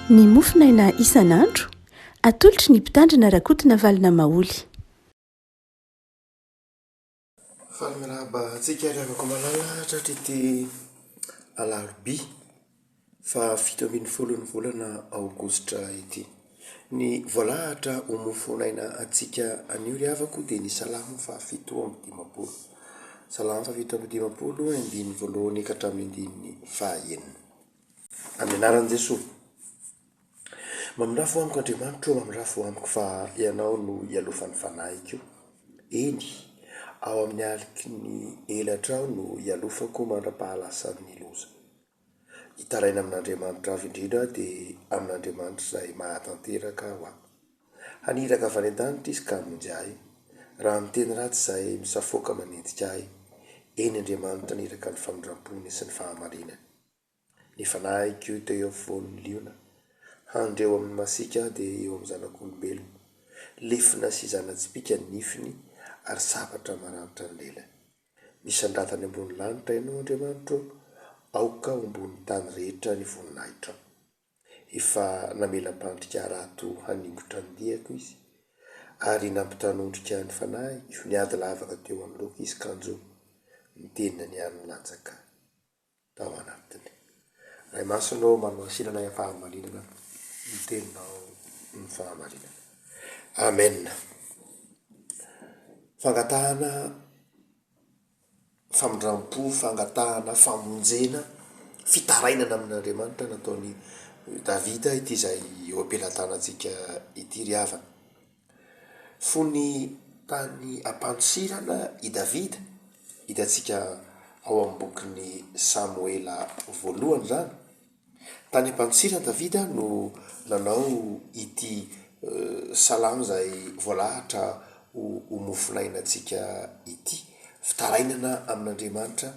ny mofinaina isan'andro atolotry ny mpitandrina rakotina valina maoly. Famiraba antsika riavako malala hatratrity alarobia fa 7 ny volana aogositra ity. Ny voalahatra ho mofonaina antsika anio riavako dia ny salamo fa 7 salamo fa 7 andiny voalohany ka hatramin'ny andiny fahaenina. Amin'ny anaran'i Jesosy. Mamindrafo amiko Andriamanitro, mamindrafo amiko fa ianao no ialofan'ny fanahiko. Eny, ao amin'ny aliky ny elatrao no ialofako mandra-pahalasan'ny loza. Hitaraina amin'Andriamanitra avy indrindra dia amin'Andriamanitra izay mahatanteraka ho aho. Haniraka avy any an-danitra izy ka hamonjy ahy. Raha miteny ratsy izay misafoaka manenjika ahy. Eny Andriamanitra niraka ny famindrampony sy ny fahamarinany. Ny fanahiko teo eo afovoan'ny liona. Handreo amin'ny masika dia eo amin'ny zanak'olombelona. Lefina sy zana-tsipika ny nifiny ary sabatra maranitra ny lelany. Misandratany ambony lanitra ianao Andriamanitra, aoka ambony tany rehetra ny voninahitra. Efa namelam-pandrika rato haningotra ny diako izy, ary nampitanondrika ny fanahiko, ny ady lavaka teo amin'ny loka izy kanjo, ny tenina ny an'ny latsaka tao anatiny. Ray masonao manohasinana ny fahamarinana, ny teninao ny fahamarinana. Amen. Fangatahana, famindrampo, fangatahana, famonjena, fitarainana amin'Andriamanitra nataony Davida ity izay eo ampelantanantsika ity riavana. Fony tany ampanosirana i Davida, hitantsika ao amin'ny bokin'ny Samuela voalohany zany. Tany ampanosirana Davida no nanao ity salamo izay voalahatra ho mofinainantsika ity. Fitarainana amin'Andriamanitra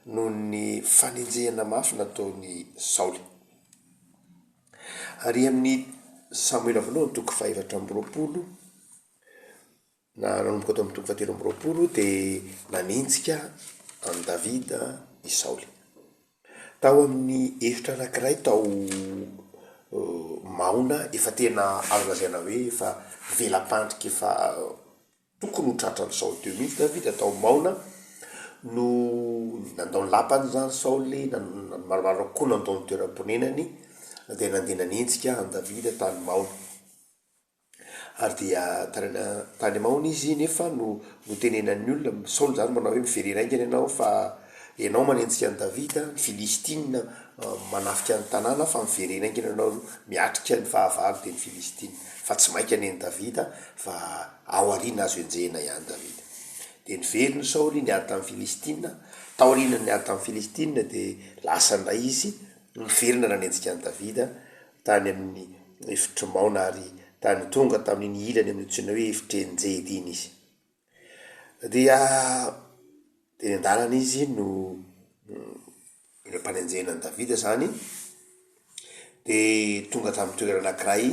noho ny fanenjehana mafy nataony Saoly. Ary amin'ny Samuela voalohany 4:20 na nanomboka tao amin'ny 7:20 dia nanenjika amin'ny Davida i Saoly. Tao amin'ny efitra anankiray tao maona, efa tena azo lazaina hoe efa velam-pandrika, efa tokony ho tratran'ny Saoly teo mihitsy Davida. Tao maona no nandao ny lapany zany Saoly, maromaro koa nandao ny toeram-ponenany, dia nandeha nanenjika any Davida tany maona. Ary dia tany maona izy nefa no tenenan'ny olona, Saoly zany manao hoe miverena aingana ianao fa ianao manenjika any Davida, ny Filistina manafika ny tanàna fa miverena aingana ianao, miatrika ny fahavalo dia ny Filistina, fa tsy mainka any Davida fa ao aoriana azo enjehina ihany Davida. Dia niveriny Saoly niady tamin'ny Filistina, tao aoriana niady tamin'ny Filistina dia lasa ndray izy miverina nanenjika any Davida tany amin'ny efitra maona, ary tany tonga tamin'ny ilany amin'ny tsoina hoe efitrenjedy iny izy. Dia teny an-dalana izy no ilay-panenjehana ny Davida zany, dia tonga tamin'ny toerana anankiray,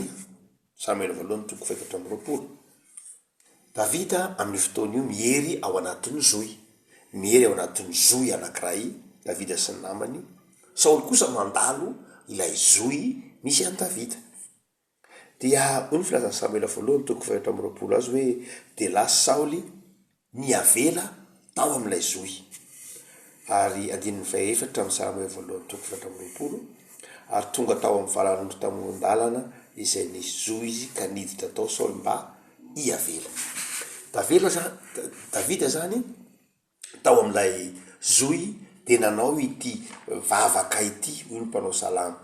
Samuela voalohany 4:20. Davida amin'ny fotoana io mihery ao anatin'ny zohy, anankiray, Davida sy ny namany. Saoly kosa mandalo ilay zohy misy any Davida. Dia hoy ny filazan'ny Samuela voalohany 4:20 azy hoe dia lasa Saoly niavela tao amin'ilay zohy. Ary andininy fahaefatra amin'ny Samuela voalohany 4:20, ary tonga tao amin'ny valan'ondro tamoan-dalana izay nisy zohy izy ka niditra tao Saoly mba hiavela. Davida zany tao amin'ilay zohy dia nanao ity vavaka ity, hoy ny mpanao salamo.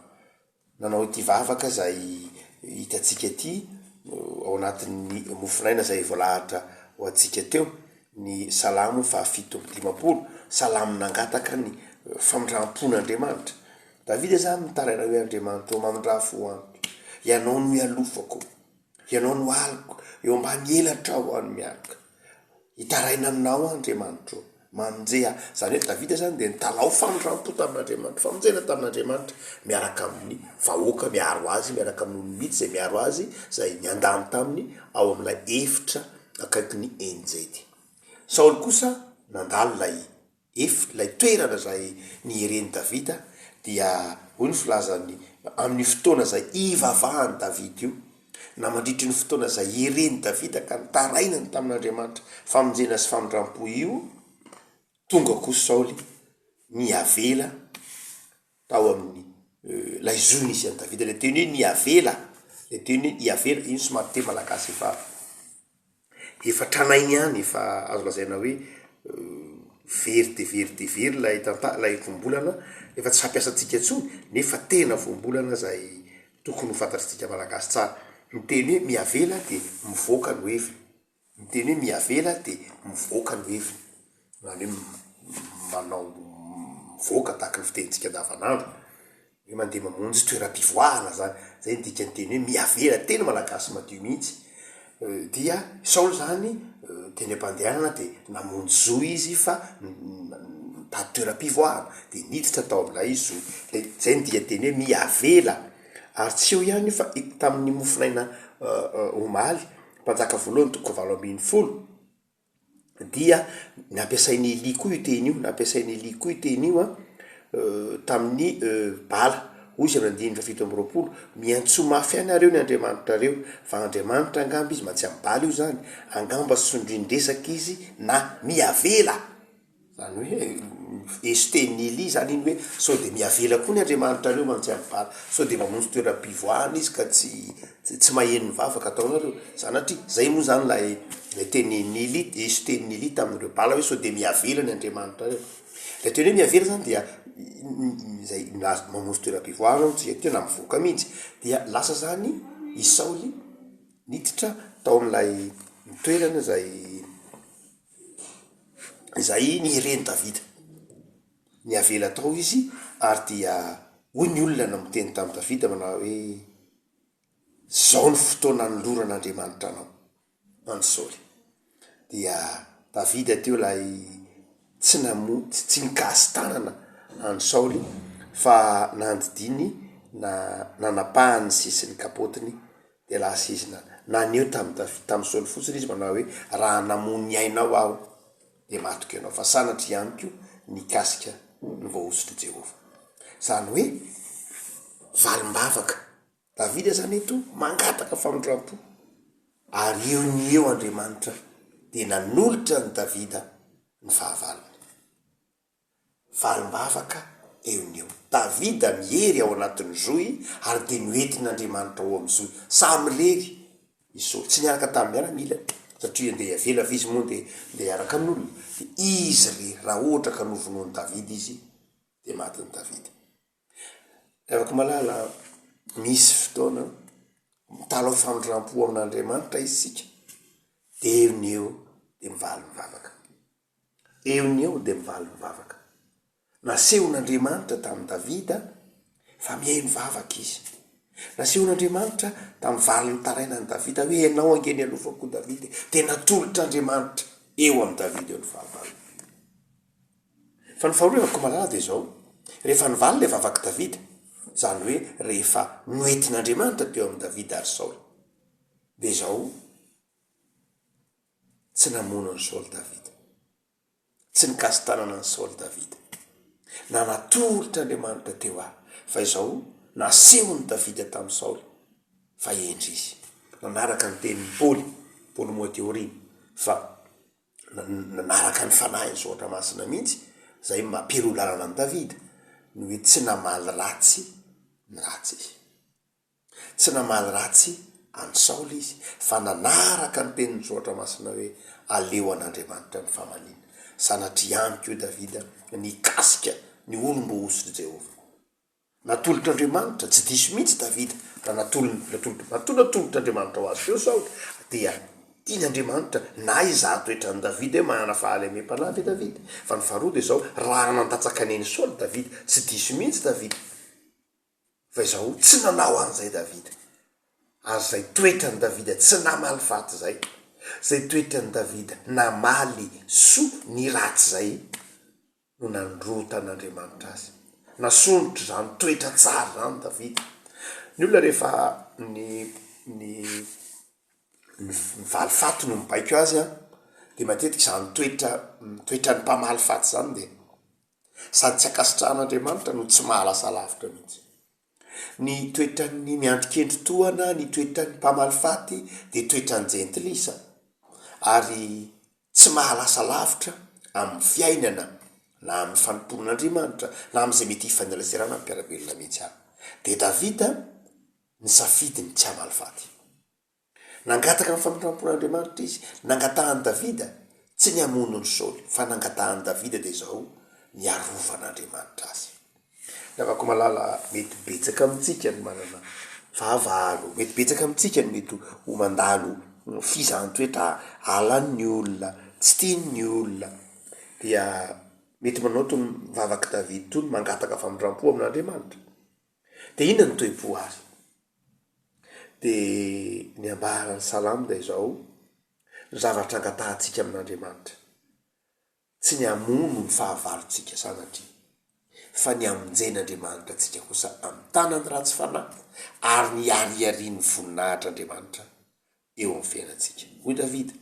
Nanao ity vavaka izay hitantsika ity ao anatin'ny mofinaina izay voalahatra ho antsika teo, ny salamo fa 7:50, salamo nangataka ny famindrampon'Andriamanitra. Davida zany mitaraina hoe Andriamanitra mamindrafo amiko, ianao no ialofako, ianao no aliko, eo ambany elatra aho any miaraka. Hitaraina aminao Andriamanitra, mamonjea. Zany hoe Davida zany dia nitalao famindrampo tamin'Andriamanitra, famonjena tamin'Andriamanitra miaraka amin'ny vahoaka miaro azy, miaraka amin'ny olom-bitsy izay miaro azy, izay niandamy taminy ao amin'ilay efitra akaiky ny Enjedy. Saoly kosa nandalo lay lay toerana zay ny hereny davida dia hoy ny filazany amin'ny fotoana zay ivavahany davida io na mandritry ny fotoana zay hereny davida ka nitarainany tamin'andriamanitra famonjena sy famindrampo io tonga koa Saoly niavela tao amin'ny lay zony izy any davida le teny hoe niavela le teny hoe iavela iny somary te malagasy efa tranainy any efa azo lazaina hoe very lay vombolana efa tsy fampiasantsika tsony nefa tena vombolana zay tokony ho fantatritsika malagasy tsara miteny hoe miavela de mivoaka no heviny miteny hoe miavela de mivoaka no heviny zany hoe manao mivoaka tahaky ny fitenitsika andavanandro hoe mandeha mamonjy toeram-pivoahana zay dika ny teny hoe miavela tena malagasy madio mihitsy dia Saoly zany teny am-pandehanana de namonjy zo izy fa tady toeram-pivoahana de niditra tao amin'ilay izy zo zay ny dia teny hoe miavela ary tsy eo ihany fa tamin'ny mofinaina omaly mpanjaka voalohany toko 7 dia nampiasain'ny Eli koa io teny io nampiasain'ny Eli koa io teny io tamin'ny bala hoy izy amin'ny 7:20 miantso mafy anareo ny Andriamanitra reo fa Andriamanitra angamba izy matsy am'bala io zany angamba sondrin-dresaka izy na miavela zany hoe esiten'ny Eli zany iny hoe sao de miavela koa ny Andriamanitra reo matsy am'bala sao de mamonjy toeram-pivoahana izy ka tsy maheno ny vavaka ataonareo sanatria zay moa zany lay tenin'ny Eli esiten'ny Eli tamin'ireo bala hoe sao de miavela ny Andriamanitra reo le teny hoe miavela zany dia zay mamonjy toeram-pivoahana tsy tena mivoaka mihitsy dia lasa zany i Saoly niditra tao amin'ilay toerana zay nihereny davida niavela tao izy ary dia hoy ny olona miteny tamin'ny davida manao hoe zao ny fotoana noloran'Andriamanitra anao any Saoly dia davida teo lay tsy nikasy tanana any Saoly fa nandidiny nanapahany sisiny kapotiny de lasa izy naneo tamin'ny Saoly fotsiny izy manao hoe raha namony ainao aho de matoky ianao fa sanatria amiko nikasika ny voahositry Jehova zany hoe valim-bavaka davida zany eto mangataka famindrampo ary eo ny eo Andriamanitra de nanolotra ny davida ny fahavalony valim-bavaka eo ny eo davida mihery ao anatin'ny zoy ary de noentin'Andriamanitra ao amin'ny zoy samy lery iso tsy niaraka tamin'ny miaramila satria andeha avela fa izy moa de araka n'olona de izy re raha ohatra ka novonoan'ny davida izy de matiny davida afaka malala misy fotoana mitalao famindrampo amin'Andriamanitra izy sika de eo ny eo de mivaly mivavaka eo ny eo de mivaly mivavaka nasehon'Andriamanitra tamin'ny davida fa mihaino vavaka izy nasehon'Andriamanitra tamin'ny valy nitarainany davida hoe ianao angeny alofako davida de natolotr'Andriamanitra eo amin'ny davida eo ny fahavalo fa ny faharoa afaka malala de zao rehefa nivaly le vavaka davida zany hoe rehefa noentin'Andriamanitra teo amin'ny davida ary Saoly de zao tsy namono ny Saoly davida tsy nikasy tanana ny Saoly davida na natolotr'Andriamanitra teo fa izao nasehony davida tamin'ny Saoly fa endry izy nanaraka ny tenin'ny Paoly moa teo riny fa nanaraka ny fanahiny soatra masina mihitsy zay mampiry lalana ny davida no hoe tsy namaly ratsy ny ratsy izy tsy namaly ratsy any Saoly izy fa nanaraka ny tenin'ny soatra masina hoe aleo an'Andriamanitra ny famalina sanatria amiko io davida nikasika ny olom-bohositry Jehova natolotr'Andriamanitra tsy diso mihitsy davida raha natolotr'Andriamanitra ho azy teo Saoly dia tiany Andriamanitra na izato etrany davida hoe manana fahalemem-panahy ve davida fa ny faharoa de zao raha nandatsaka neny Saoly davida tsy diso mihitsy davida fa izao tsy nanao an'izay davida ary zay toetrany davida tsy namaly faty zay toetrany davida namaly so ny ratsy zay no nandrotan'Andriamanitra azy nasondrotra zany toetra tsara zany davida ny olona rehefa ny valy faty no mibaiko azy de matetiky zany toetrany mpamaly faty zany de sady tsy akasitran'andriamanitra no tsy mahalasa lavitra mihitsy. Ny toetran'ny miandrikendry tohana, ny toetran'ny mpamalifaty de toetrany jentilisa ary tsy mahalasa lavitra amin'ny fiainana na amin'ny fanompon'andriamanitra na am'izay mety hifanilazerana ampiarabelona mihitsy any. De Davida ny safidiny tsy hamalifaty, nangataka amin'ny famindrampon'andriamanitra izy. Nangatahany Davida tsy ny hamono ny Saoly fa nangatahany Davida de zao ny arovan'andriamanitra azy. Navako malala mety betsaka amitsika ny manana fahavalo, mety betsaka amitsika ny mety ho mandalo fizahany-toetra alan'ny olona, tsy tian'ny olona, dia mety manao tony vavaky Davida tony mangataka famindram-po amin'andriamanitra. De inona ny toe-po azy? De ny ambarany salamo da izao, ny zavatra angatahantsika amin'andriamanitra tsy ny amono ny fahavalontsika sanatria, fa ny amonjen'andriamanitra atsika kosa amin'ny tanany ratsy fanahy ary ny ariarian'ny voninahitr'andriamanitra eo amin'ny fiainantsika. Hoy Davida,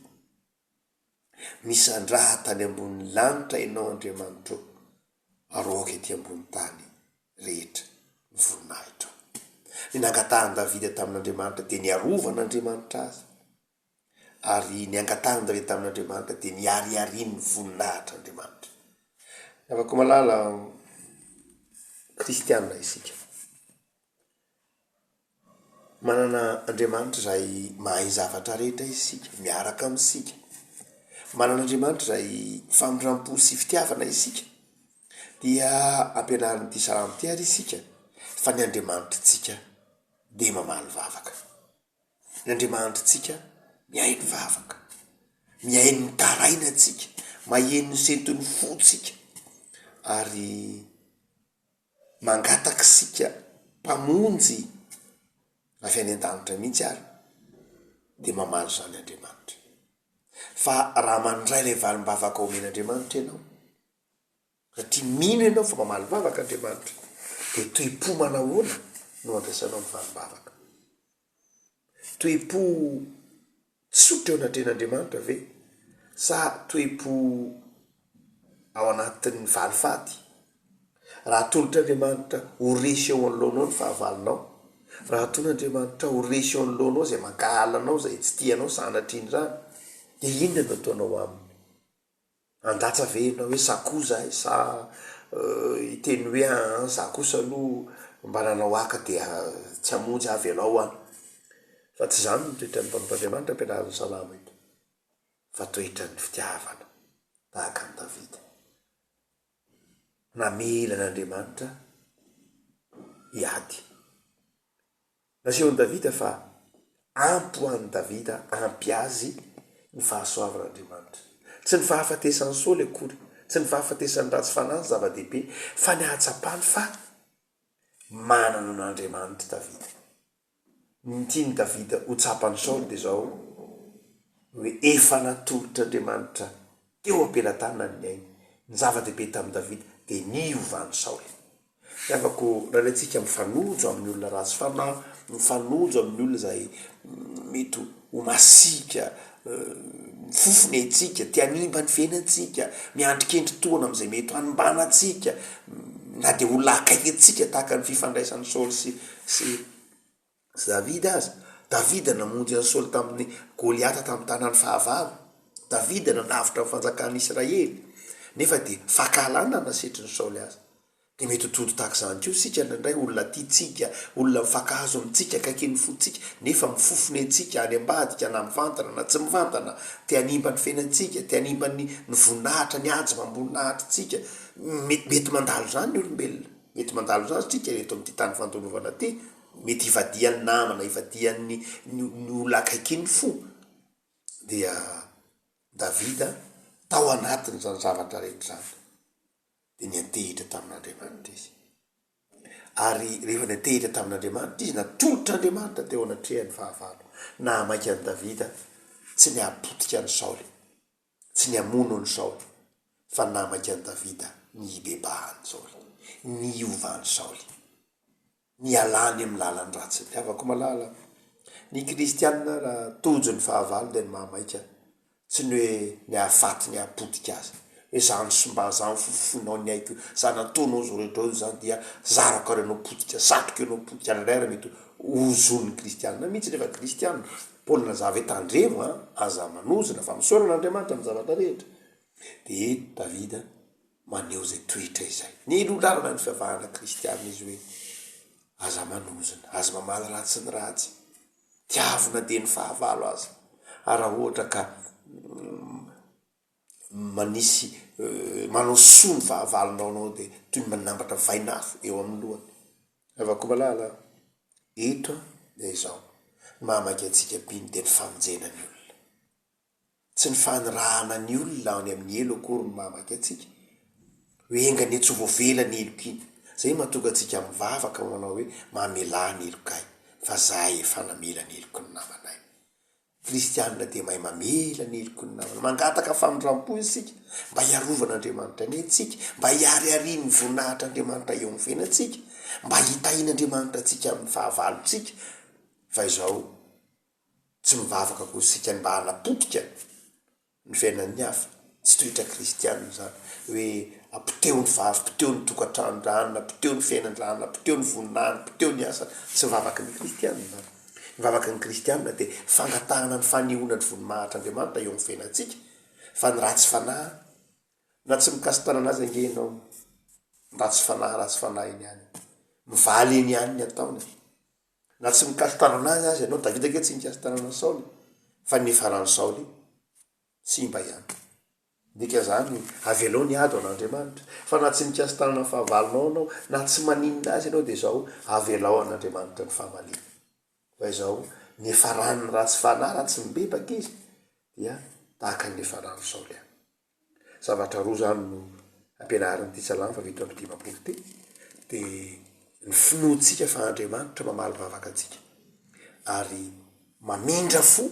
misandraha tany ambony lanitra ianao Andriamanitra aroka ety ambony tany rehetra ny voninahitra. Ny nangatahany Davida tamin'Andriamanitra de ny arovan'Andriamanitra azy, ary ny angatahany Davida tamin'Andriamanitra de ny ariarian'ny voninahitr'Andriamanitra. Afaka malala kristianina isika, manana Andriamanitra izay mahay zavatra rehetra isika, miaraka amintsika. Manana Andriamanitra izay famindram-po sy fitiavana isika. Dia ampianarin'ity salamo ty ary isika fa ny Andriamanitritsika de mamaly vavaka. Ny Andriamanitritsika mihay ny vavaka, mihay ny taraina tsika, maheno ny sentin'ny fotsika, ary mangataka sika mpamonjy avy any an-danitra mihitsy ary de mamaly zany Andriamanitra. Fa raha mandray lay valim-bavaka omen'Andriamanitra ianao, satria mino ianao fa mamaly vavaka Andriamanitra, de toe-po manahoana no andraisanao ny valim-bavaka? Toe-po tsotra eo anatrehan'Andriamanitra ve, sa toe-po ao anatin'ny valifaty? Raha tolotr'Andriamanitra ho resy eo anoloanao ny fahavalonao, raha ton'Andriamanitra ho resy eo anoloanao zay mangahalanao, zay tsy tianao sanatriny rany, de inona no ataonao aminy? Andatsa ve ianao hoe sakoza sa iteny hoe za kosa aloha mba nanao aka de tsy hamonjy avy ianao any? Fa tsy zany ny toetrany mpanompon'Andriamanitra ampianarin'ny salamo eto, fa toetrany fitiavana tahaka ny Davida. Namela n'Andriamanitra hiady. Nasehon'i Davida fa ampy ho an'i Davida, ampy azy ny fahasoavan'Andriamanitra. Tsy ny fahafatesany Saoly akory, tsy ny fahafatesany ratsy fanahy zava-dehibe, fa ny ahatsapany fa manana n'Andriamanitra Davida. Ny tiany Davida ho tsapany Saoly de zao hoe efa natolotr'Andriamanitra teo ampelantanany ny ainy. Ny zava-dehibe tamin'ny Davida de niovany Saoly. Afako rahalantsika mifanojo amin'ny olona ratsy fanahy, mifanojo amin'ny olona zay mety ho masika fofony antsika, tia hanimba ny fiainantsika, miandrikendry toana am'izay mety hanombanantsika, na de olona akaiky antsika tahaka ny fifandraisan'ny Saoly sy Davida azy. Davida namonjy an'i Saoly tamin'ny Goliata tamin'ny tanany fahavalo. Davida nanavitra ny fanjakan'ny Israely, nefa de fakalana nasetry ny Saoly azy. De mety hotody tahaka zany koa sika nandray, olona tiatsika, olona mifakahazo amintsika, akaikin'ny fotsika, nefa mifofony antsika any ambadika na mivantana na tsy mivantana, te hanimba ny fiainantsika, te hanimba ny voninahitra, ny ady mamboninahitrytsika. Mety mandalo zany ny olombelona, mety mandalo zany tsika reto amin'ity tany fantonovana ty, mety hivadian'ny namana, hivadian'ny olona akaikin'ny fo. Dia Davida tao anatiny zany zavatra rehetra zany, de niantehitra tamin'Andriamanitra izy. Ary rehefa niantehitra tamin'Andriamanitra izy, natolotr'Andriamanitra teo anatrehany fahavalo. Na mainka an'i Davida tsy ny apotika an'i Saoly, tsy ny amono an'i Saoly, fa na mainka an'i Davida ny ibebahany Saoly, ny iovany Saoly, ny alany amin'ny lalany ratsy. Afako malala ny kristianina raha tojo ny fahavalo de ny mahamaika, tsy ny hoe ny ahafaty ny apotika azy, zany sy mba zany fofonao ny aiko za nataonao zao rehetra eo zany dia zaraka renao potika satroka anao potika ndrara mety ozon'ny kristianina mihitsy rehefa kristianina paoly nazava hoe tandremo aza manozina fa misaoran'andriamanitra ny zavatra rehetra de davida maneho zay toetra izay ny lolarana ny fiavahana kristianina izy hoe aza manozina aza mamaly ratsy ny ratsy tiavina de ny fahavalo aza raha ohatra ka manisy manao soa ny fahavalonao anao de toy ny manambatra vainafo eo amin'ny lohany avako malala eto de izao mamaka atsika biny de ny famonjena ny olona tsy ny fanirahana ny olona any amin'ny elo akory ny mamaka atsika hoe engany tsy voavela ny eloko iny zay mahatonga atsika mivavaka manao hoe mamelà ny elokay fa zahay efa namela ny eloko ny namanay kristianina de mahay mamela ny eloko ny namana mangataka famindram-po isika mba hiarovan'andriamanitra ny atsika mba hiariariany voninahitr'andriamanitra eo amin'ny fiainantsika mba hitahin'andriamanitra atsika amin'ny fahavalontsika fa izao tsy mivavaka ko sika mba hanapotika ny fiainan'ny hafa tsy toetra kristianina zany hoe apiteo ny vavy piteo ny tokatranondrana piteo ny fiainan-drana piteo ny voninany piteo ny asa tsy mivavaka ny kristianina zany mivavaka ny kristianina de fangatahana ny fanehona ny vonimahitr''andriamanitra eo amin'ny fiainantsika fa ny ratsy fanahy na tsy mikasitana anazy angenao ratsy fanahy iny any mivaly eny any ny ataony na tsy mikasitana anazy azy anao davida ke tsy mikasitana ana saoly fa nefarany saoly sy mba ihany dika zany avelao ny ady an'andriamanitra fa na tsy mikasitana na fahavalonao anao na tsy maninona azy anao de zao avelao an'andriamanitra ny fahamalina fa izao nefarany ratsy fanahy ratsy mibebaka izy dia tahaka ny nefarany saoly any zavatra roa zany no ampianarin'ny ty salama fa vito amin'ny 50 ty de ny finoatsika fa andriamanitra mamaly vavaka atsika ary mamindra fo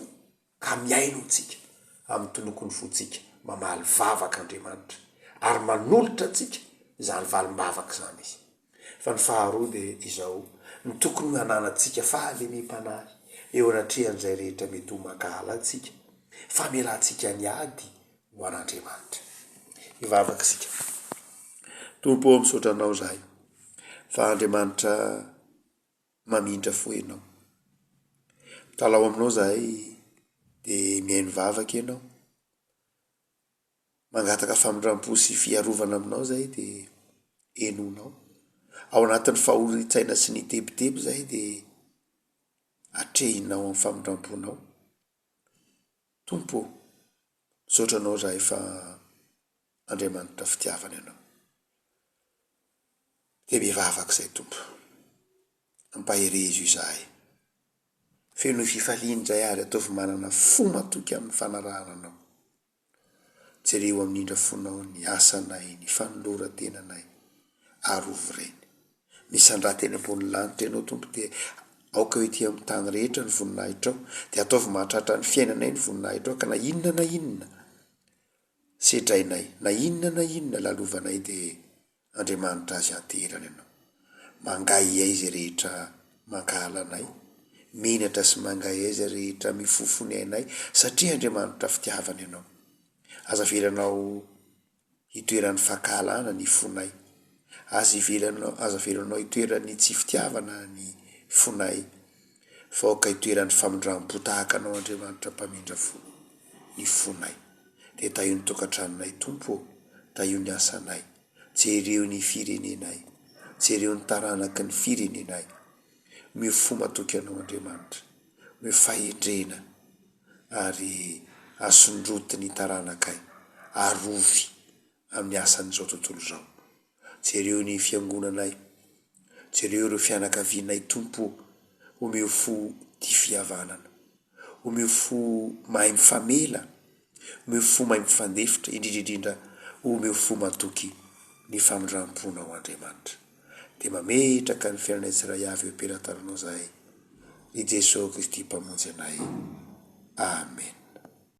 ka miaino atsika amin'ny tonokony fotsika mamaly vavaka andriamanitra ary manolotra atsika zany valim-bavaka zany izy fa ny faharoa de izao ny tokony hananatsika fahalemem-panahy eo anatrehan'izay rehetra mety ho makala atsika famelantsika ny ady ho an'andriamanitra hivavaka sika tompo misaotra anao zahay fa andriamanitra mamindra fo ianao talao aminao zahay de mihaino vavaka ianao mangataka famindram-po sy fiarovana aminao zahay de enonao ao anatin'ny fahoritsaina sy ny tebiteby zahay de atrehinao amin'ny famindram-ponao tompo misaotra anao zahay fa andriamanitra fitiavana ianao de mivavaka zay tompo ampaherezo izahay feno fifaliany zay ary ataovy manana fo matoky amin'ny fanarahana anao jereo amin'ny indra fonao ny asanay ny fanoloran-tenanay arovy reny misandrateny ambony lanitra ianao tompo de aoka hoe ty amin'ny tany rehetra ny voninahitrao de ataovy mahatratra ny fiainanay ny voninahitrao ka na inona sedrainay na inona lalovanay de andriamanitra azy anterana ianao mangay aizy rehetra mankahalanay minatra sy mangay aizy rehetra mifofony ainay satria andriamanitra fitiavana ianao aza velanao hitoeran'ny fankahalana ny fonay aza velanao hitoerany tsy fitiavana ny fonay fa oka hitoeran'ny famindram-potahaka anao andriamanitra mpamindra fo ny fonay de taio ny tokantranonay tompo taio ny asanay jereo ny firenenay jereo ny taranaky ny firenenay mio fo matoky anao andriamanitra mio fahendrena ary asondroty ny taranakay arovy amin'ny asan'izao tontolo zao jereo ny fiangonanay jereo reo fianakavianay tompo omeo fo ty fihavanana omeo fo mahay mifamela omeo fo mahay mifandefitra indrindraindrindra omeo fo matoky ny famindram-ponao andriamanitra de mametraka ny fiainanay tsiray avy eo ampelantaranao zahay i Jesosy Kristy mpamonjy anay amen.